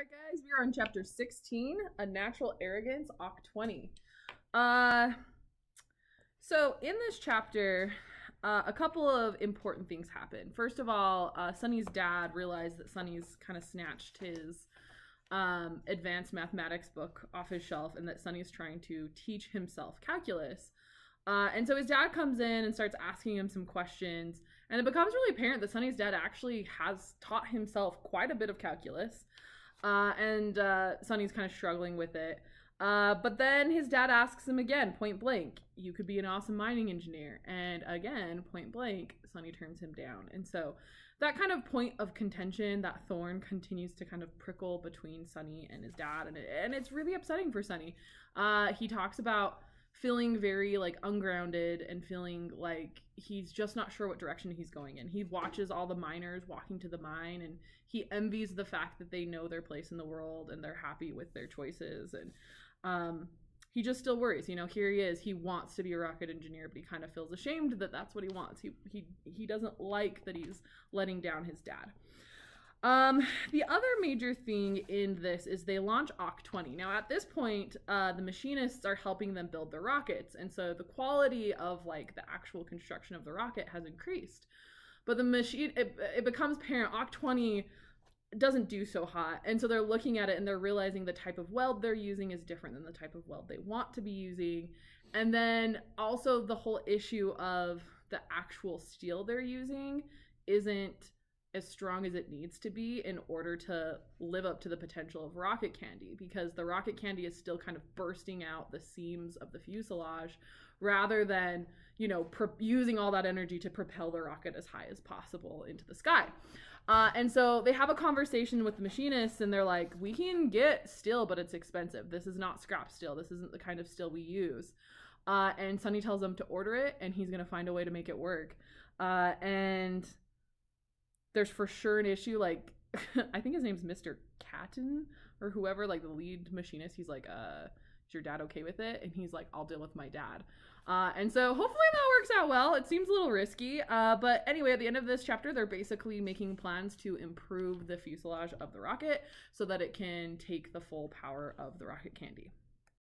Alright guys, we are on chapter 16, A Natural Arrogance, Occ 20. So in this chapter, a couple of important things happen. First of all, Sunny's dad realized that Sunny's kind of snatched his advanced mathematics book off his shelf and that Sunny's trying to teach himself calculus. And so his dad comes in and starts asking him some questions, and it becomes really apparent that Sunny's dad actually has taught himself quite a bit of calculus. Sunny's kind of struggling with it. But then his dad asks him again, point blank, you could be an awesome mining engineer. And again, point blank, Sunny turns him down. And so that kind of point of contention, that thorn, continues to kind of prickle between Sunny and his dad. And it's really upsetting for Sunny. He talks about feeling very like ungrounded and feeling like he's just not sure what direction he's going in. He watches all the miners walking to the mine and he envies the fact that they know their place in the world and they're happy with their choices. And he just still worries. You know, here he is. He wants to be a rocket engineer, but he kind of feels ashamed that that's what he wants. He doesn't like that he's letting down his dad. The other major thing in this is they launch Occ 20. Now at this point, the machinists are helping them build the rockets, and so the quality of like the actual construction of the rocket has increased. But the machine, it becomes apparent Occ 20 doesn't do so hot, and so they're looking at it and they're realizing the type of weld they're using is different than the type of weld they want to be using. And then also the whole issue of the actual steel they're using isn't as strong as it needs to be in order to live up to the potential of rocket candy, because the rocket candy is still kind of bursting out the seams of the fuselage rather than, you know, using all that energy to propel the rocket as high as possible into the sky. And so they have a conversation with the machinists and they're like, we can get steel, but it's expensive. This is not scrap steel. This isn't the kind of steel we use. And Sunny tells them to order it and he's going to find a way to make it work. And there's for sure an issue, like, I think his name's Mr. Catton or whoever, like the lead machinist. He's like, is your dad okay with it? And he's like, I'll deal with my dad. And so hopefully that works out well. It seems a little risky. But anyway, at the end of this chapter, they're basically making plans to improve the fuselage of the rocket so that it can take the full power of the rocket candy.